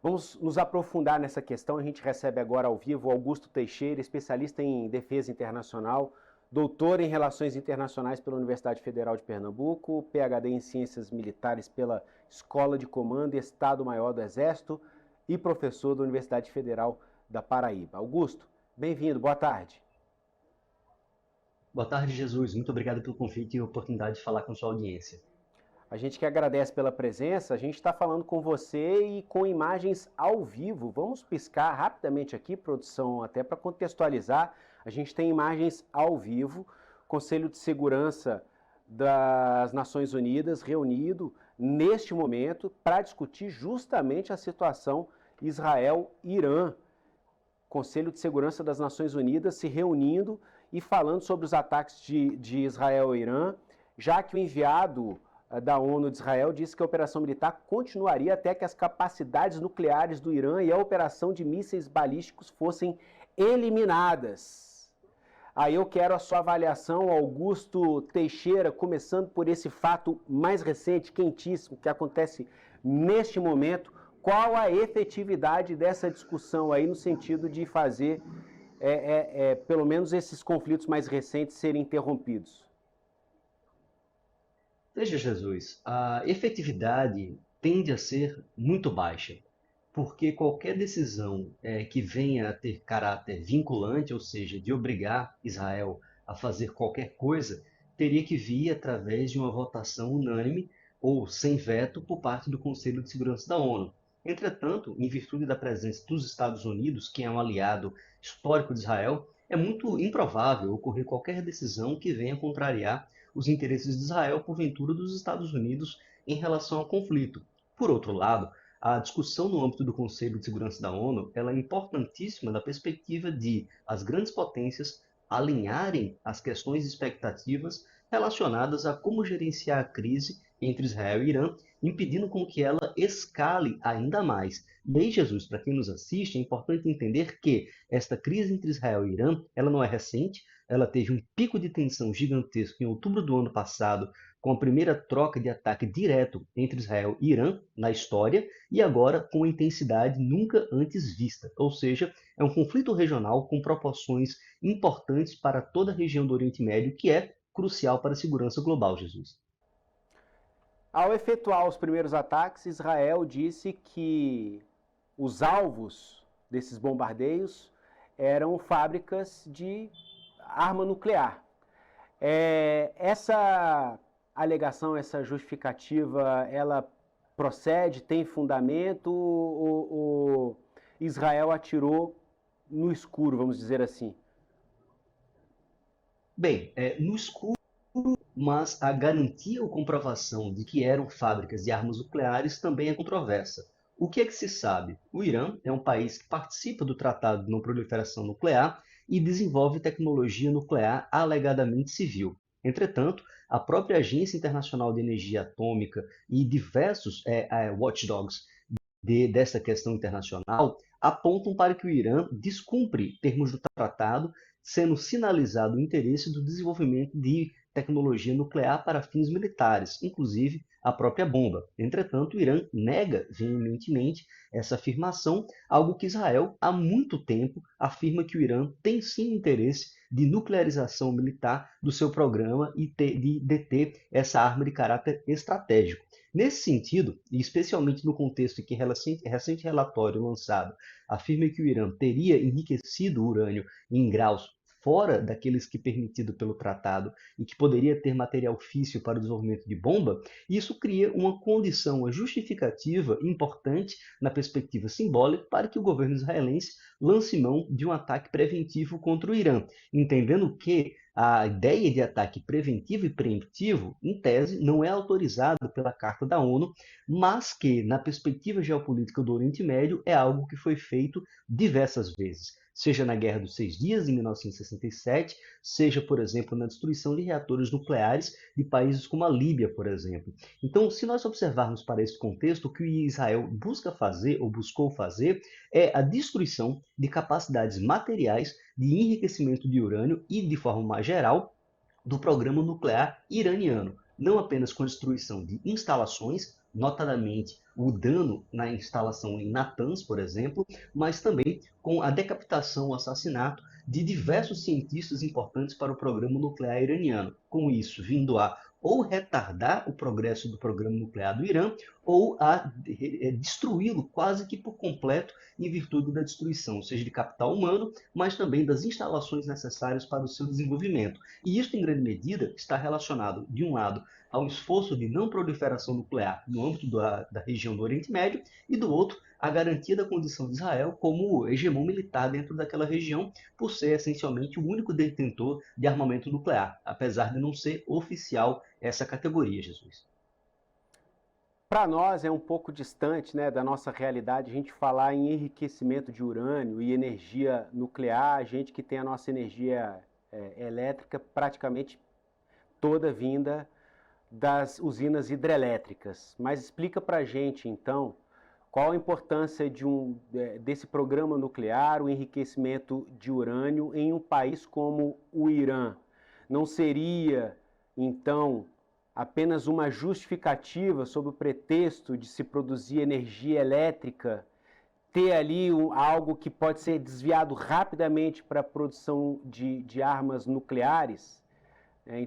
Vamos nos aprofundar nessa questão. A gente recebe agora ao vivo Augusto Teixeira, especialista em defesa internacional, doutor em Relações Internacionais pela Universidade Federal de Pernambuco, PhD em Ciências Militares pela Escola de Comando e Estado-Maior do Exército e professor da Universidade Federal da Paraíba. Augusto, bem-vindo, boa tarde. Boa tarde, Jesus. Muito obrigado pelo convite e a oportunidade de falar com sua audiência. A gente que agradece pela presença, a gente está falando com você e com imagens ao vivo. Vamos piscar rapidamente aqui, produção, até para contextualizar. A gente tem imagens ao vivo, Conselho de Segurança das Nações Unidas reunido neste momento para discutir justamente a situação Israel-Irã. Conselho de Segurança das Nações Unidas se reunindo e falando sobre os ataques de Israel ao Irã, já que o enviado da ONU de Israel disse que a operação militar continuaria até que as capacidades nucleares do Irã e a operação de mísseis balísticos fossem eliminadas. Aí eu quero a sua avaliação, Augusto Teixeira, começando por esse fato mais recente, quentíssimo, que acontece neste momento. Qual a efetividade dessa discussão aí no sentido de fazer, pelo menos, esses conflitos mais recentes serem interrompidos? Veja, Jesus, a efetividade tende a ser muito baixa, porque qualquer decisão que venha a ter caráter vinculante, ou seja, de obrigar Israel a fazer qualquer coisa, teria que vir através de uma votação unânime ou sem veto por parte do Conselho de Segurança da ONU. Entretanto, em virtude da presença dos Estados Unidos, que é um aliado histórico de Israel, é muito improvável ocorrer qualquer decisão que venha contrariar os interesses de Israel, porventura dos Estados Unidos, em relação ao conflito. Por outro lado, a discussão no âmbito do Conselho de Segurança da ONU ela é importantíssima da perspectiva de as grandes potências alinharem as questões e expectativas relacionadas a como gerenciar a crise entre Israel e Irã, impedindo com que ela escale ainda mais. E aí, Jesus, para quem nos assiste, é importante entender que esta crise entre Israel e Irã, ela não é recente, ela teve um pico de tensão gigantesco em outubro do ano passado, com a primeira troca de ataque direto entre Israel e Irã na história, e agora com intensidade nunca antes vista. Ou seja, é um conflito regional com proporções importantes para toda a região do Oriente Médio, que é crucial para a segurança global, Jesus. Ao efetuar os primeiros ataques, Israel disse que os alvos desses bombardeios eram fábricas de arma nuclear. Essa alegação, essa justificativa, ela procede, tem fundamento, ou Israel atirou no escuro, vamos dizer assim? Bem, no escuro, mas a garantia ou comprovação de que eram fábricas de armas nucleares também é controversa. O que é que se sabe? O Irã é um país que participa do Tratado de Não Proliferação Nuclear e desenvolve tecnologia nuclear alegadamente civil. Entretanto, a própria Agência Internacional de Energia Atômica e diversos watchdogs dessa questão internacional apontam para que o Irã descumpre termos do tratado, sendo sinalizado o interesse do desenvolvimento de tecnologia nuclear para fins militares, inclusive a própria bomba. Entretanto, o Irã nega veementemente essa afirmação, algo que Israel há muito tempo afirma que o Irã tem sim interesse de nuclearização militar do seu programa e de deter essa arma de caráter estratégico. Nesse sentido, e especialmente no contexto em que recente relatório lançado afirma que o Irã teria enriquecido o urânio em graus fora daqueles que permitido pelo tratado e que poderia ter material físsil para o desenvolvimento de bomba, isso cria uma condição, uma justificativa importante na perspectiva simbólica para que o governo israelense lance mão de um ataque preventivo contra o Irã, entendendo que a ideia de ataque preventivo e preemptivo, em tese, não é autorizada pela Carta da ONU, mas que, na perspectiva geopolítica do Oriente Médio, é algo que foi feito diversas vezes, seja na Guerra dos Seis Dias, em 1967, seja, por exemplo, na destruição de reatores nucleares de países como a Líbia, por exemplo. Então, se nós observarmos para esse contexto, o que Israel busca fazer, ou buscou fazer, é a destruição de capacidades materiais de enriquecimento de urânio e, de forma mais geral, do programa nuclear iraniano, não apenas com a destruição de instalações, notadamente o dano na instalação em Natanz, por exemplo, mas também com a decapitação, o assassinato de diversos cientistas importantes para o programa nuclear iraniano. Com isso, vindo a ou retardar o progresso do programa nuclear do Irã, ou a destruí-lo quase que por completo em virtude da destruição, seja de capital humano, mas também das instalações necessárias para o seu desenvolvimento. E isso, em grande medida, está relacionado, de um lado, ao esforço de não proliferação nuclear no âmbito da região do Oriente Médio, e do outro, a garantia da condição de Israel como hegemon militar dentro daquela região, por ser essencialmente o único detentor de armamento nuclear, apesar de não ser oficial essa categoria, Jesus. Para nós é um pouco distante, né, da nossa realidade a gente falar em enriquecimento de urânio e energia nuclear, a gente que tem a nossa energia elétrica praticamente toda vinda das usinas hidrelétricas. Mas explica para a gente, então, qual a importância desse programa nuclear, o enriquecimento de urânio em um país como o Irã? Não seria, então, apenas uma justificativa sob o pretexto de se produzir energia elétrica, ter ali algo que pode ser desviado rapidamente para a produção de armas nucleares?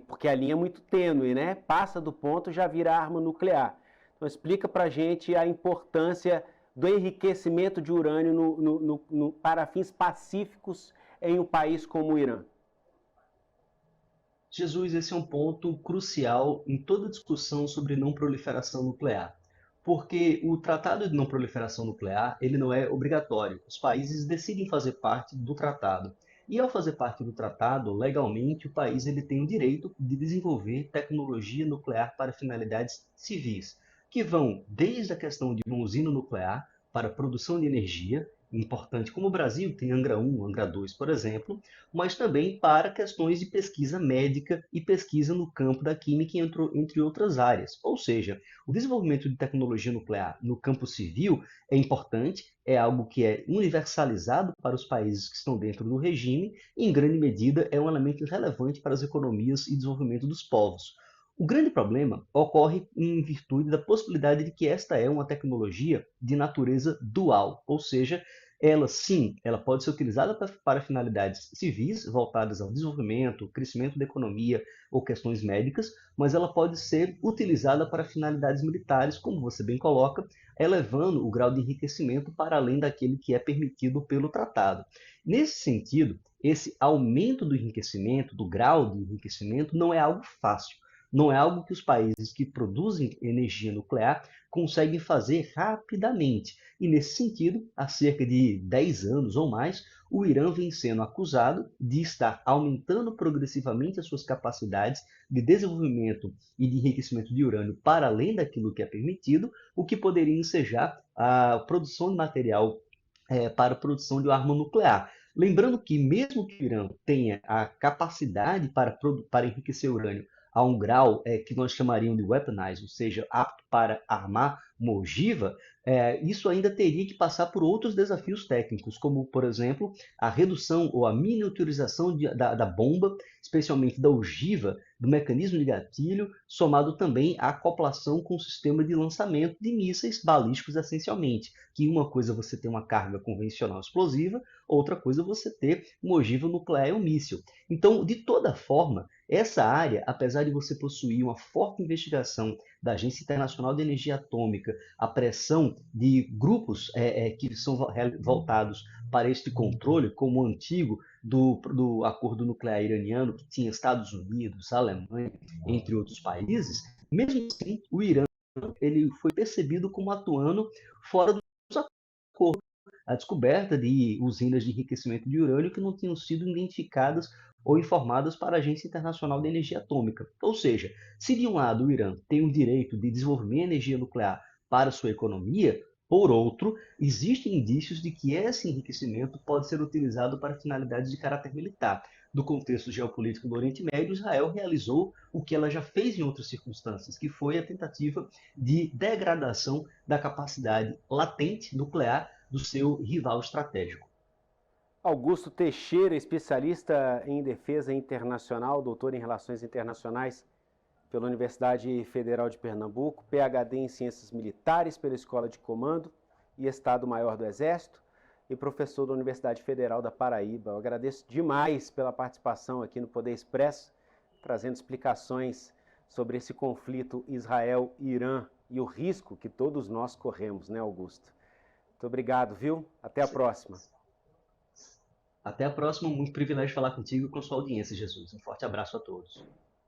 Porque a linha é muito tênue, né? Passa do ponto, já vira arma nuclear. Então explica para a gente a importância do enriquecimento de urânio para fins pacíficos em um país como o Irã. Jesus, esse é um ponto crucial em toda discussão sobre não proliferação nuclear, porque o Tratado de Não Proliferação Nuclear, ele não é obrigatório. Os países decidem fazer parte do tratado. E ao fazer parte do tratado, legalmente, o país ele tem o direito de desenvolver tecnologia nuclear para finalidades civis, que vão desde a questão de uma usina nuclear para a produção de energia, importante como o Brasil tem Angra 1, Angra 2, por exemplo, mas também para questões de pesquisa médica e pesquisa no campo da química, entre outras áreas. Ou seja, o desenvolvimento de tecnologia nuclear no campo civil é importante, é algo que é universalizado para os países que estão dentro do regime e, em grande medida, é um elemento relevante para as economias e desenvolvimento dos povos. O grande problema ocorre em virtude da possibilidade de que esta é uma tecnologia de natureza dual, ou seja, ela sim, ela pode ser utilizada para finalidades civis, voltadas ao desenvolvimento, crescimento da economia ou questões médicas, mas ela pode ser utilizada para finalidades militares, como você bem coloca, elevando o grau de enriquecimento para além daquele que é permitido pelo tratado. Nesse sentido, esse aumento do enriquecimento, do grau de enriquecimento, não é algo fácil. Não é algo que os países que produzem energia nuclear conseguem fazer rapidamente. E, nesse sentido, há cerca de 10 anos ou mais, o Irã vem sendo acusado de estar aumentando progressivamente as suas capacidades de desenvolvimento e de enriquecimento de urânio para além daquilo que é permitido, o que poderia ensejar a produção de material para a produção de uma arma nuclear. Lembrando que, mesmo que o Irã tenha a capacidade para enriquecer urânio a um grau que nós chamaríamos de weaponized, ou seja, apto para armar uma ogiva, isso ainda teria que passar por outros desafios técnicos, como, por exemplo, a redução ou a miniaturização da bomba, especialmente da ogiva, do mecanismo de gatilho, somado também à acoplação com o sistema de lançamento de mísseis balísticos, essencialmente, que uma coisa você ter uma carga convencional explosiva, outra coisa você ter uma ogiva nuclear e um míssil. Então, de toda forma, essa área, apesar de você possuir uma forte investigação da Agência Internacional de Energia Atômica, a pressão de grupos que são voltados para este controle, como o antigo do acordo nuclear iraniano, que tinha Estados Unidos, Alemanha, entre outros países, mesmo assim, o Irã ele foi percebido como atuando fora dos acordos. A descoberta de usinas de enriquecimento de urânio que não tinham sido identificadas ou informadas para a Agência Internacional de Energia Atômica. Ou seja, se de um lado o Irã tem o direito de desenvolver energia nuclear para sua economia, por outro, existem indícios de que esse enriquecimento pode ser utilizado para finalidades de caráter militar. No contexto geopolítico do Oriente Médio, Israel realizou o que ela já fez em outras circunstâncias, que foi a tentativa de degradação da capacidade latente nuclear do seu rival estratégico. Augusto Teixeira, especialista em defesa internacional, doutor em relações internacionais pela Universidade Federal de Pernambuco, PhD em Ciências Militares pela Escola de Comando e Estado-Maior do Exército e professor da Universidade Federal da Paraíba. Eu agradeço demais pela participação aqui no Poder Expresso, trazendo explicações sobre esse conflito Israel-Irã e o risco que todos nós corremos, né, Augusto? Muito obrigado, viu? Até a próxima. Até a próxima, muito privilégio falar contigo e com sua audiência, Jesus. Um forte abraço a todos.